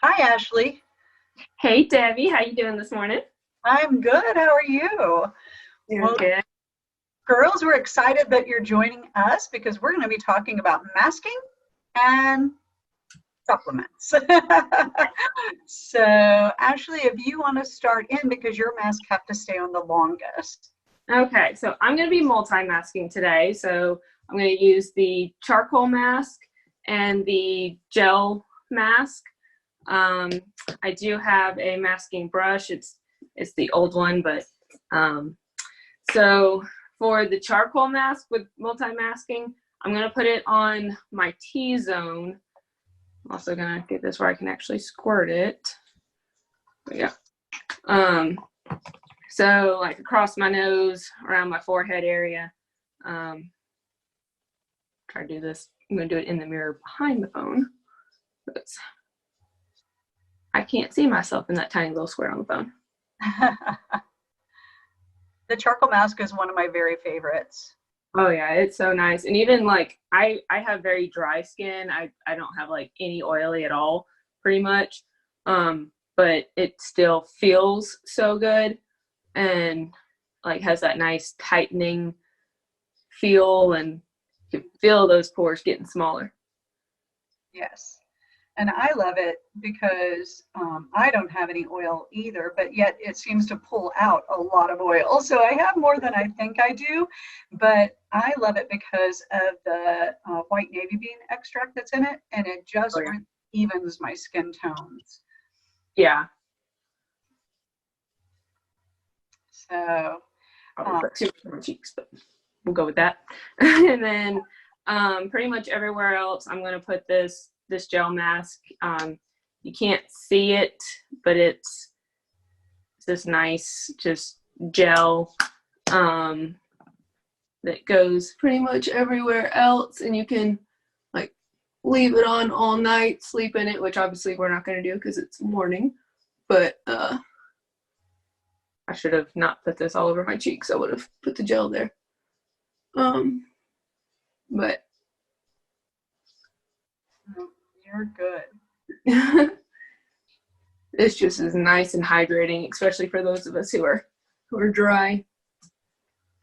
Hi, Ashley. Hey Debbie, how you doing this morning? I'm good. How are you? Doing Well, good. girls, we're excited that you're joining us because we're going to be talking about masking and supplements. So, Ashley, if you want to start in because your masks have to stay on the longest. Okay, so I'm going to be multi-masking today. So I'm going to use the charcoal mask and the gel mask. Um, I do have a masking brush. It's the old one, but so for the charcoal mask with multi-masking, I'm going to put it on my T-zone. I'm also going to get this where I can actually squirt it. There we go. So like across my nose, around my forehead area. Try to do this. I'm going to do it in the mirror behind the phone. But I can't see myself in that tiny little square on the phone. The charcoal mask is one of my very favorites. Oh yeah, it's so nice. And even like I have very dry skin. I don't have like any oily at all, pretty much. But it still feels so good and like has that nice tightening feel, and you can feel those pores getting smaller. Yes. And I love it because I don't have any oil either, but yet it seems to pull out a lot of oil. So I have more than I think I do, but I love it because of the white navy bean extract that's in it, and it just Oh yeah. evens my skin tones. Yeah. So, Probably uh, put too much on my cheeks, but we'll go with that. And then pretty much everywhere else, I'm going to put this gel mask. You can't see it, but it's this nice just gel that goes pretty much everywhere else, and you can like leave it on all night, sleep in it, which obviously we're not going to do because it's morning. But I should have not put this all over my cheeks. I would have put the gel there. But you're good. It's just as nice and hydrating, especially for those of us who are dry.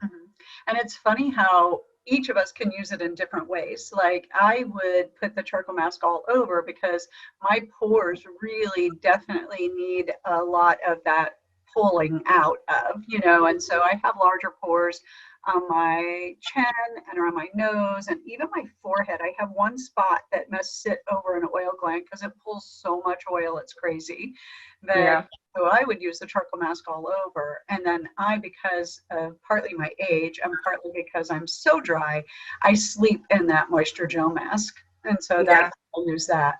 Mhm. And it's funny how each of us can use it in different ways. Like I would put the charcoal mask all over because my pores really definitely need a lot of that pulling out of, and so I have larger pores on my chin and around my nose and even my forehead. I have one spot that must sit over an oil gland because it pulls so much oil, it's crazy. But Yeah. so I would use the charcoal mask all over. And then because of partly my age and partly because I'm so dry, I sleep in that moisture gel mask. And so Yeah. I'll use that.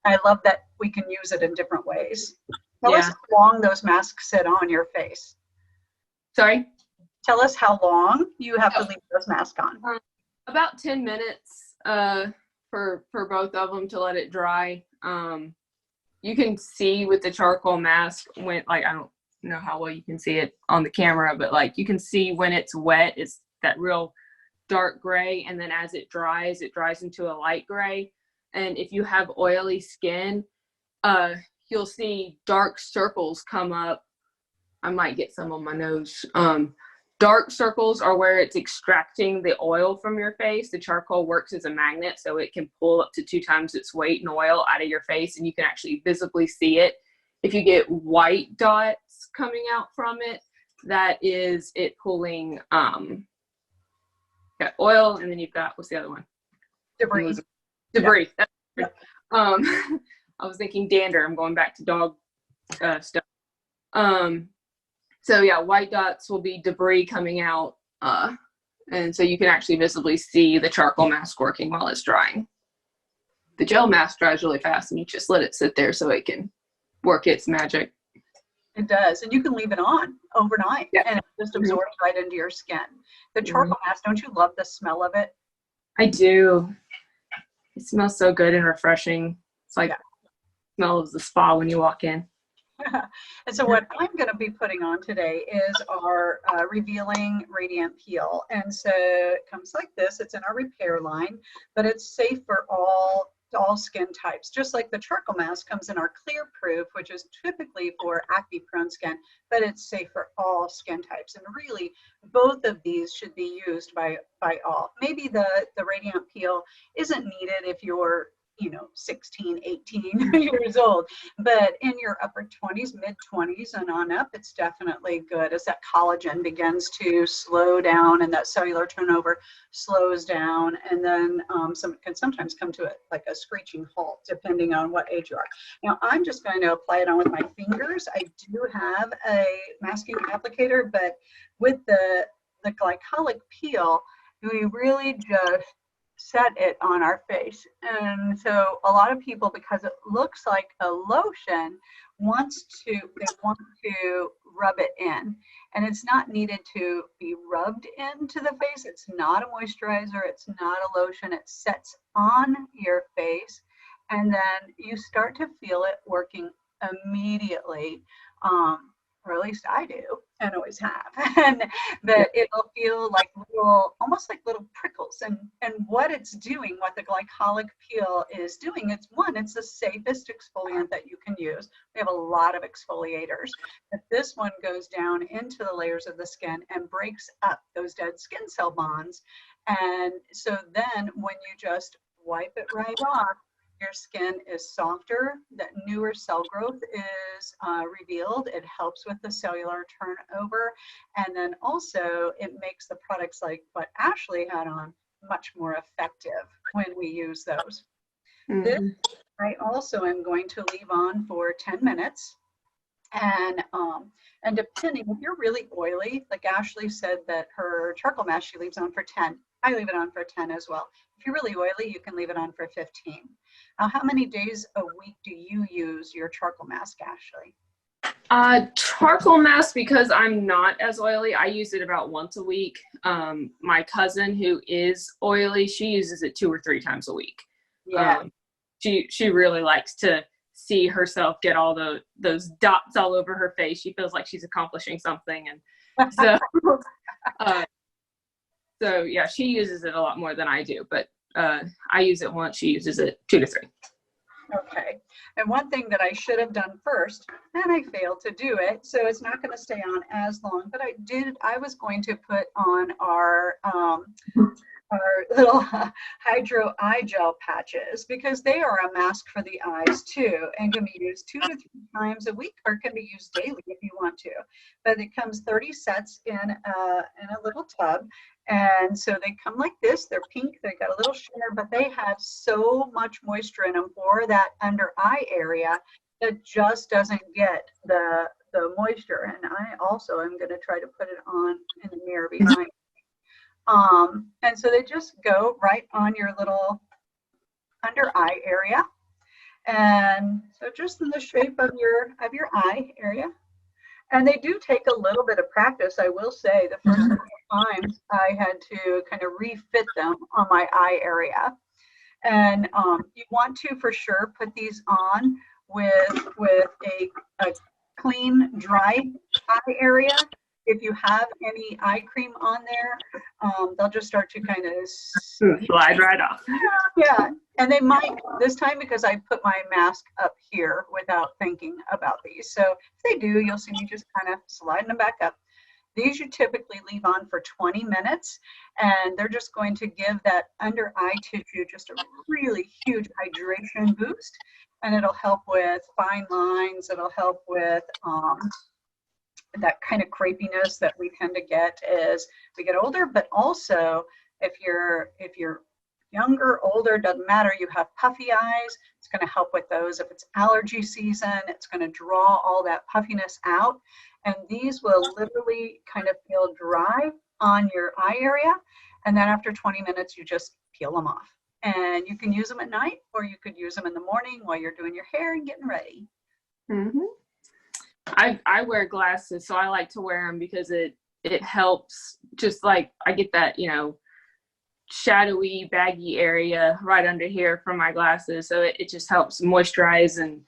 I love that we can use it in different ways. Tell us Yeah. how long those masks sit on your face. Sorry? Tell us how long you have to Oh, leave those masks on. about 10 minutes for both of them to let it dry. You can see with the charcoal mask when, like, I don't know how well you can see it on the camera, but like you can see when it's wet, it's that real dark gray, and then as it dries into a light gray. And if you have oily skin, you'll see dark circles come up. I might get some on my nose. Dark circles are where it's extracting the oil from your face. The charcoal works as a magnet, so it can pull up to 2 times its weight in oil out of your face, and you can actually visibly see it. If you get white dots coming out from it, that is it pulling got oil, and then you've got, what's the other one? Debris. Debris. Yeah. I was thinking dander. I'm going back to dog stuff. So yeah, white dots will be debris coming out, and so you can actually visibly see the charcoal mask working while it's drying. The gel mask dries really fast, and you just let it sit there so it can work its magic. It does. And you can leave it on overnight, Yeah. and it just absorbs right into your skin. The charcoal mask, don't you love the smell of it? I do. It smells so good and refreshing. It's like smell of the spa when you walk in. And so what I'm going to be putting on today is our Revealing Radiant Peel. And so it comes like this. It's in our repair line, but it's safe for all all skin types. Just like the charcoal mask comes in our clear proof, which is typically for acne prone skin, but it's safe for all skin types. And really, both of these should be used by all. Maybe the Radiant Peel isn't needed if you're 16, 18 years old, but in your upper 20s, mid 20s and on up, it's definitely good as that collagen begins to slow down and that cellular turnover slows down. And then can sometimes come to like a screeching halt, depending on what age you are. Now, I'm just going to apply it on with my fingers. I do have a masking applicator, but with the glycolic peel, we really just set it on our face. And so a lot of people, because it looks like a lotion, want to rub it in, and it's not needed to be rubbed into the face. It's not a moisturizer, it's not a lotion. It sets on your face, and then you start to feel it working immediately, or at least I do and always have. And that it'll feel like almost like little prickles. And what it's doing, what the glycolic peel is doing, it's the safest exfoliant that you can use. We have a lot of exfoliators, but this one goes down into the layers of the skin and breaks up those dead skin cell bonds. And so then when you just wipe it right off, your skin is softer, that newer cell growth is revealed. It helps with the cellular turnover. And then also it makes the products like what Ashley had on much more effective when we use those. Mm-hmm. This I also am going to leave on for 10 minutes. And depending, if you're really oily, like Ashley said that her charcoal mask she leaves on for 10, I leave it on for 10 as well. If you're really oily, you can leave it on for 15. Now, how many days a week do you use your charcoal mask, Ashley? Charcoal mask, because I'm not as oily, I use it about once a week. My cousin who is oily, she uses it 2 or 3 times a week. Yeah. She really likes to see herself get all those dots all over her face. She feels like she's accomplishing something. And so, so yeah, she uses it a lot more than I do, but I use it once, she uses it 2 to 3. Okay. And one thing that I should have done first, and I failed to do it, so it's not going to stay on as long, but I was going to put on our little hydro eye gel patches, because they are a mask for the eyes too, and can be used 2 to 3 times a week, or can be used daily if you want to. But it comes 30 sets in a little tub, and so they come like this. They're pink, they got a little shimmer, but they have so much moisture in them for that under eye area that just doesn't get the moisture. And I also am going to try to put it on in the mirror behind. And so they just go right on your little under eye area. And so just in the shape of your eye area. And they do take a little bit of practice, I will say. The first couple of times I had to kind of refit them on my eye area. And you want to, for sure, put these on with a clean, dry eye area. If you have any eye cream on there, they'll just start to kind of slide right off. Yeah, and they might this time, because I put my mask up here without thinking about these. So if they do, you'll see me just kind of sliding them back up. These you typically leave on for 20 minutes, and they're just going to give that under eye tissue just a really huge hydration boost, and it'll help with fine lines. It'll help with that kind of crepiness that we tend to get as we get older. But also if you're younger, older, doesn't matter, you have puffy eyes, it's going to help with those. If it's allergy season, it's going to draw all that puffiness out. And these will literally kind of feel dry on your eye area. And then after 20 minutes, you just peel them off. And you can use them at night, or you could use them in the morning while you're doing your hair and getting ready. Mm-hmm. I wear glasses, so I like to wear them because it helps. Just like I get that, shadowy, baggy area right under here from my glasses. So it just helps moisturize and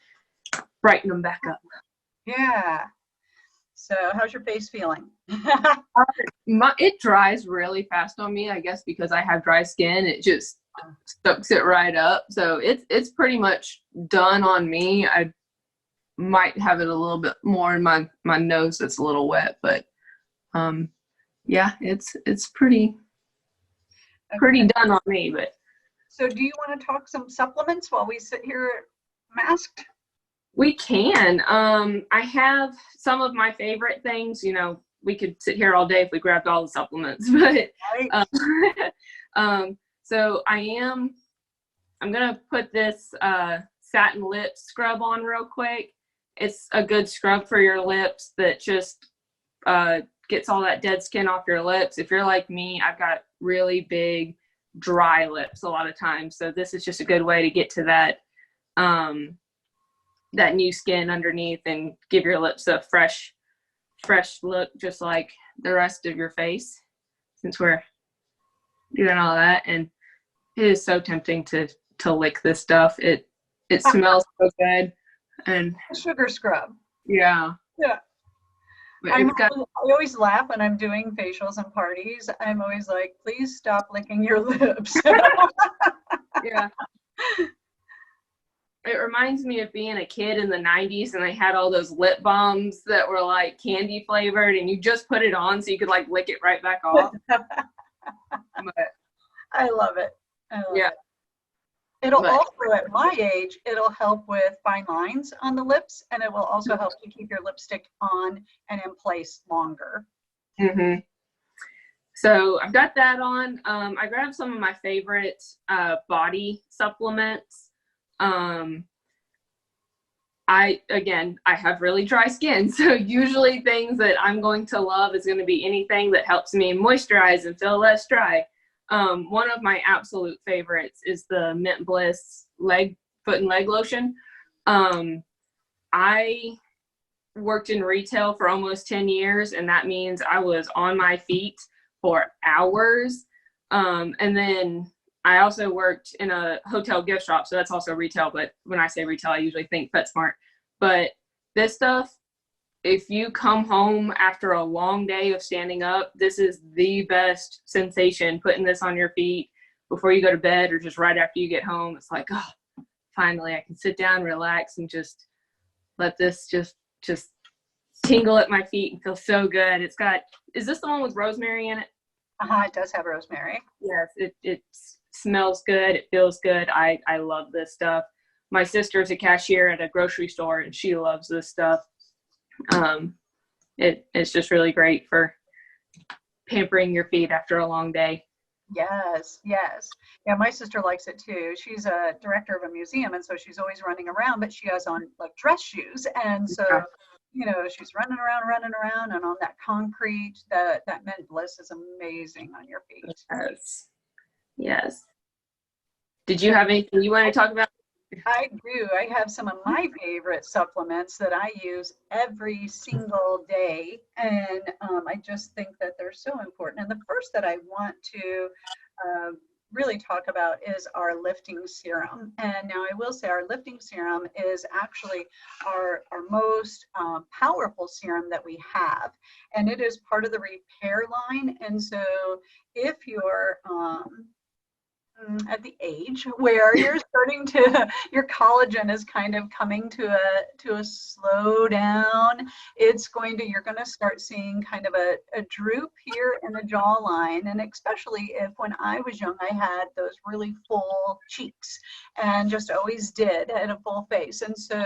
brighten them back up. Yeah. So how's your face feeling? It dries really fast on me, I guess, because I have dry skin. It just soaks it right up. So it's pretty much done on me. I might have it a little bit more in my nose that's a little wet, but yeah, it's pretty done on me. But so do you want to talk some supplements while we sit here masked? we can. I have some of my favorite things. You know, we could sit here all day if we grabbed all the supplements, but so I'm gonna put this satin lip scrub on real quick. It's a good scrub for your lips that just gets all that dead skin off your lips. If you're like me, I've got really big, dry lips a lot of times. So this is just a good way to get to that that new skin underneath and give your lips a fresh look, just like the rest of your face, since we're doing all that. And it is so tempting to lick this stuff. It smells so good. And sugar scrub. Yeah. I always laugh when I'm doing facials and parties. I'm always like, please stop licking your lips. Yeah. It reminds me of being a kid in the 90s, and they had all those lip balms that were like candy flavored, and you just put it on so you could like lick it right back off. But, I love it. It'll also, at my age, it'll help with fine lines on the lips, and it will also help to keep your lipstick on and in place longer. Mm-hmm. So I've got that on. I grabbed some of my favorite body supplements. I have really dry skin, so usually things that I'm going to love is going to be anything that helps me moisturize and feel less dry. One of my absolute favorites is the Mint Bliss foot and leg lotion. I worked in retail for almost 10 years, and that means I was on my feet for hours. And then I also worked in a hotel gift shop, so that's also retail. But when I say retail, I usually think PetSmart. But this stuff, if you come home after a long day of standing up, this is the best sensation, putting this on your feet before you go to bed or just right after you get home. It's like, oh, finally I can sit down, relax, and just let this just tingle at my feet and feel so good. Is this the one with rosemary in it? It does have rosemary. Yes, it smells good. It feels good. I love this stuff. My sister's a cashier at a grocery store, and she loves this stuff. It's just really great for pampering your feet after a long day. Yes. Yeah, my sister likes it too. She's a director of a museum, and so she's always running around, but she has on like dress shoes, and so she's running around, and on that concrete, that Mint Bliss is amazing on your feet. Yes. Did you have anything you want to talk about? I do. I have some of my favorite supplements that I use every single day, and I just think that they're so important. And the first that I want to really talk about is our lifting serum. And now I will say our lifting serum is actually our most powerful serum that we have, and it is part of the repair line. And so if you're at the age where you're starting to, your collagen is kind of coming to a slow down, you're going to start seeing kind of a droop here in the jawline. And especially if when I was young, I had those really full cheeks and just always did, had a full face. And so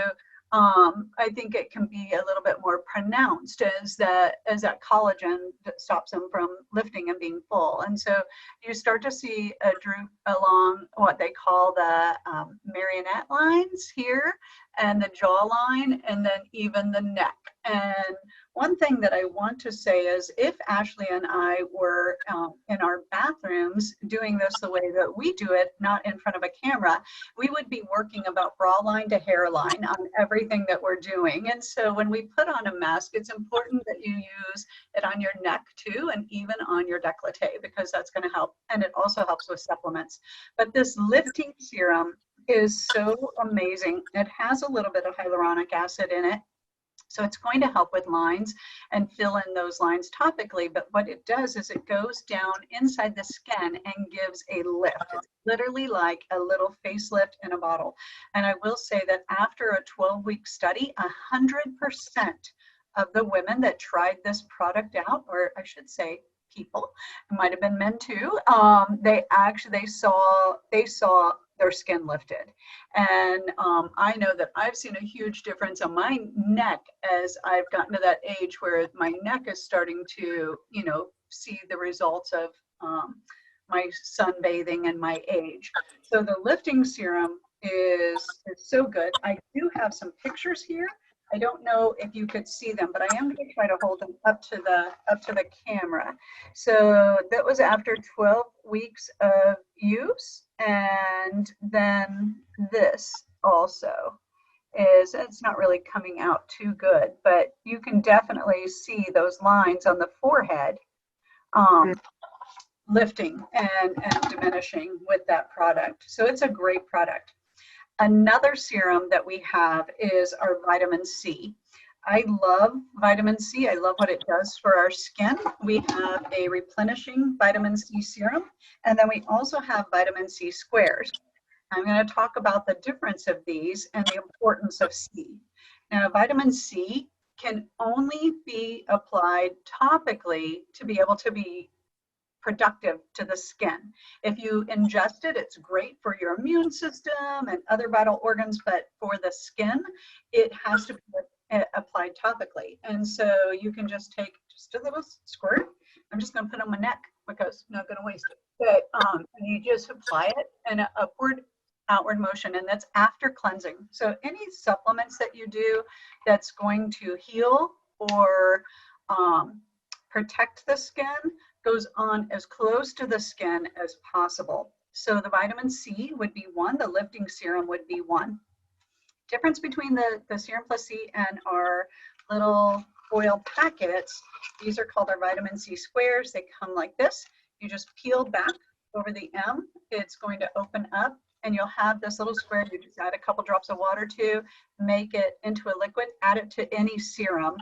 I think it can be a little bit more pronounced as that collagen that stops them from lifting and being full. And so you start to see a droop along what they call the marionette lines here, and the jawline, and then even the neck. And one thing that I want to say is, if Ashley and I were in our bathrooms doing this the way that we do it, not in front of a camera, we would be working about bra line to hairline on everything that we're doing. And so when we put on a mask, it's important that you use it on your neck too, and even on your décolleté, because that's going to help. And it also helps with supplements. But this lifting serum is so amazing. It has a little bit of hyaluronic acid in it. So it's going to help with lines and fill in those lines topically. But what it does is it goes down inside the skin and gives a lift. It's literally like a little facelift in a bottle. And I will say that after a 12-week study, 100% of the women that tried this product out, or I should say people, it might have been men too, they saw their skin lifted. And I know that I've seen a huge difference on my neck as I've gotten to that age where my neck is starting to, you know, see the results of my sunbathing and my age. So the lifting serum is so good. I do have some pictures here. I don't know if you could see them, but I am going to try to hold them up to the camera. So that was after 12 weeks of use. And then this also is, it's not really coming out too good, but you can definitely see those lines on the forehead lifting and diminishing with that product. So it's a great product. Another serum that we have is our vitamin C. I love vitamin C. I love what it does for our skin. We have a replenishing vitamin C serum, and then we also have vitamin C squares. I'm going to talk about the difference of these and the importance of C. Now, vitamin C can only be applied topically to be able to be productive to the skin. If you ingest it, it's great for your immune system and other vital organs, but for the skin, it has to be applied topically. And so you can just take just a little squirt. I'm just going to put on my neck because I'm not going to waste it. But you just apply it in an upward, outward motion, and that's after cleansing. So any supplements that you do that's going to heal or protect the skin goes on as close to the skin as possible. So the vitamin C would be one, the lifting serum would be one. Difference between the Serum Plus C and our little foil packets, these are called our vitamin C squares. They come like this. You just peel back over the M. It's going to open up and you'll have this little square. You just add a couple drops of water to, make it into a liquid, add it to any serum,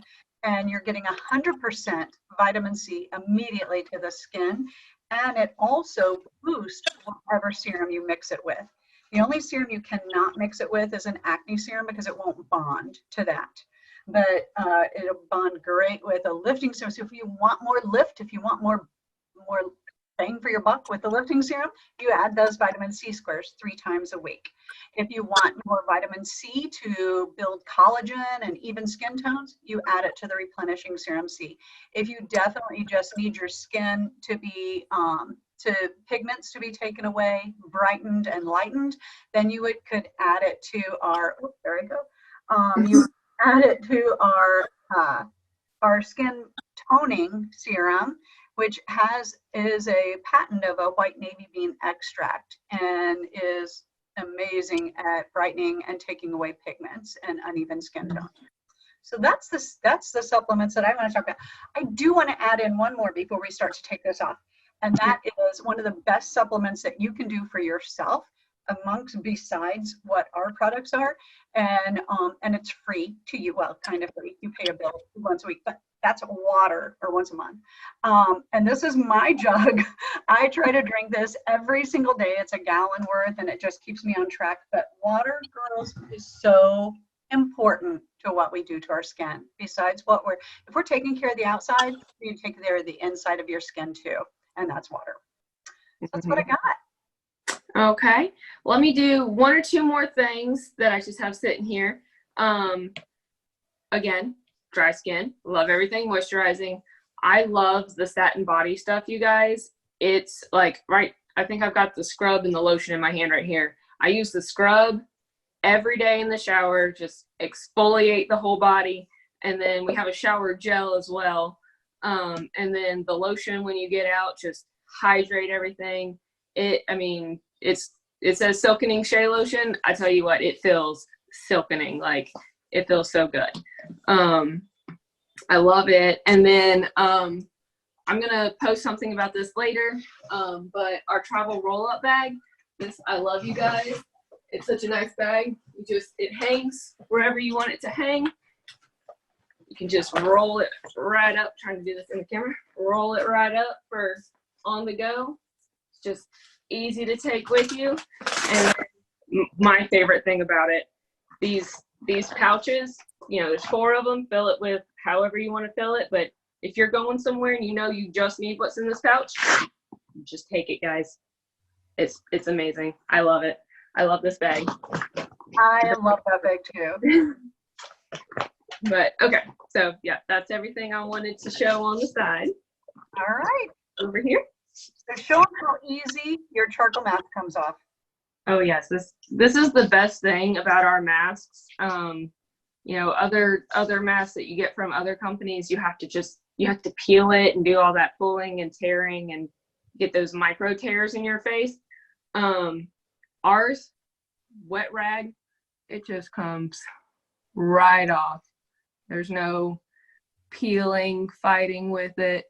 and you're getting 100% vitamin C immediately to the skin. And it also boosts whatever serum you mix it with. The only serum you cannot mix it with is an acne serum because it won't bond to that. But it'll bond great with a lifting serum. So if you want more lift, if you want more bang for your buck with the lifting serum, you add those vitamin C squares 3 times a week. If you want more vitamin C to build collagen and even skin tones, you add it to the replenishing serum C. If you definitely just need your skin to be, to pigments to be taken away, brightened and lightened, then you could add it to our, oh, there we go. You add it to our skin toning serum, which is a patent of a white navy bean extract and is amazing at brightening and taking away pigments and uneven skin tone. So that's the supplements that I want to talk about. I do want to add in one more before we start to take this off, and that is one of the best supplements that you can do for yourself besides what our products are, and it's free to you. Well, kind of free. You pay a bill once a week, but that's water, or once a month. And this is my jug. I try to drink this every single day. It's a gallon worth and it just keeps me on track. But water, girls, is so important to what we do to our skin. Besides if we're taking care of the outside, you take care of the inside of your skin too. And that's water. So that's what I got. Okay. Let me do 1 or 2 more things that I just have sitting here. Again, dry skin, love everything moisturizing. I love the satin body stuff, you guys. It's like, right, I think I've got the scrub and the lotion in my hand right here. I use the scrub every day in the shower, just exfoliate the whole body. And then we have a shower gel as well. And then the lotion, when you get out, just hydrate everything. It says silkening shea lotion. I tell you what, it feels silkening. Like, it feels so good. I love it. And then I'm gonna post something about this later. But our travel roll-up bag, this, I love, you guys. It's such a nice bag. It hangs wherever you want it to hang. can just roll it right up. Trying to do this in the camera. Roll it right up for on the go. It's just easy to take with you. And my favorite thing about it, these pouches, you know, there's 4 of them. Fill it with however you want to fill it. But if you're going somewhere and you know you just need what's in this pouch, just take it, guys. It's amazing. I love it. I love this bag. I love that bag too. But okay, so yeah, that's everything I wanted to show on the side. All right. Over here. So show them how easy your charcoal mask comes off. Oh yes, this is the best thing about our masks. You know, other masks that you get from other companies, you have to peel it and do all that pulling and tearing and get those micro tears in your face. Ours, wet rag, it just comes right off. There's no peeling, fighting with it,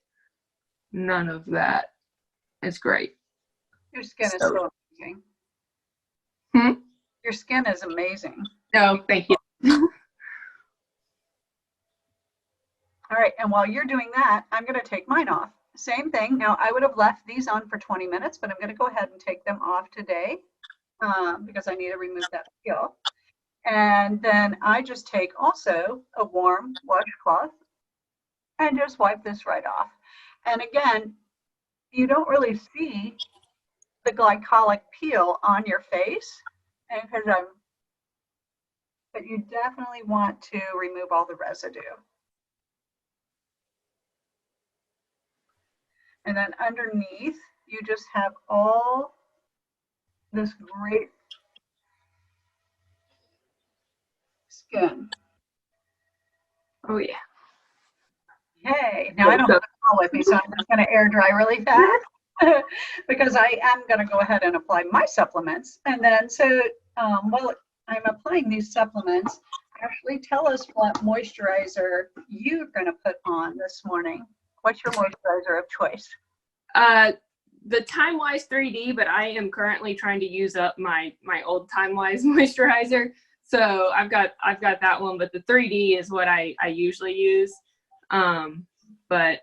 none of that. It's great. Your skin is so amazing. Your skin is amazing. No, thank you. All right, and while you're doing that, I'm going to take mine off. Same thing. Now, I would have left these on for 20 minutes, but I'm going to go ahead and take them off today because I need to remove that peel. And then I just take also a warm washcloth and just wipe this right off. And again, you don't really see the glycolic peel on your face, and but you definitely want to remove all the residue. And then underneath, you just have all this great skin. Oh yeah. Hey, now I don't have a towel with me, so I'm just going to air dry really fast because I am going to go ahead and apply my supplements. And then, so while I'm applying these supplements, actually tell us what moisturizer you're going to put on this morning. What's your moisturizer of choice? The TimeWise 3D, but I am currently trying to use up my old TimeWise moisturizer. So I've got that one, but the 3D is what I usually use. But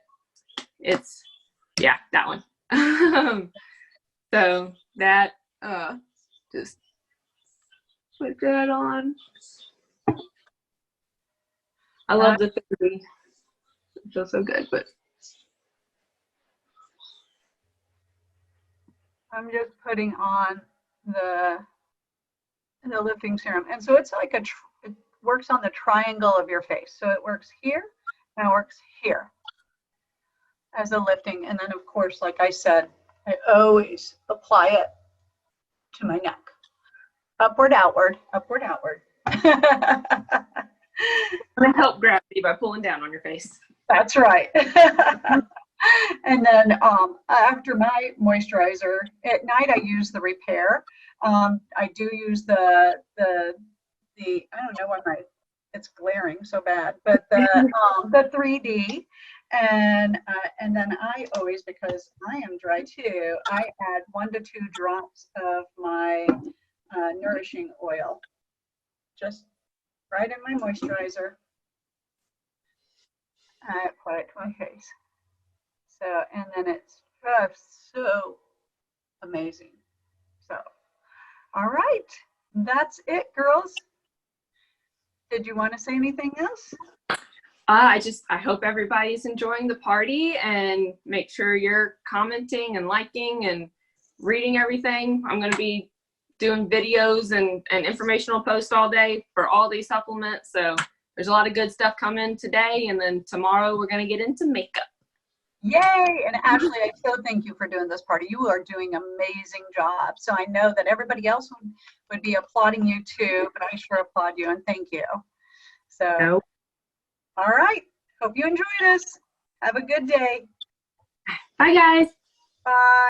it's, yeah, that one. So that, just put that on. I love the 3D. It feels so good, but. I'm just putting on the lifting serum. And so it's like it works on the triangle of your face. So it works here and it works here as a lifting. And then of course, like I said, I always apply it to my neck. Upward, outward, upward, outward. I'm gonna help gravity by pulling down on your face. That's right. And then after my moisturizer, at night I use the Repair. I do use the I don't know why it's glaring so bad, but the 3D. And then I always, because I am dry too, I add 1 to 2 drops of my nourishing oil, just right in my moisturizer. I apply it to my face. So, and then it's just so amazing. So, all right, that's it, girls. Did you want to say anything else? I hope everybody's enjoying the party, and make sure you're commenting and liking and reading everything. I'm going to be doing videos and informational posts all day for all these supplements. So there's a lot of good stuff coming today, and then tomorrow we're going to get into makeup. Yay! And Ashley, I so thank you for doing this party. You are doing an amazing job. So I know that everybody else would be applauding you too, but I sure applaud you and thank you. So, Nope. All right. Hope you enjoyed us. Have a good day. Bye, guys. Bye.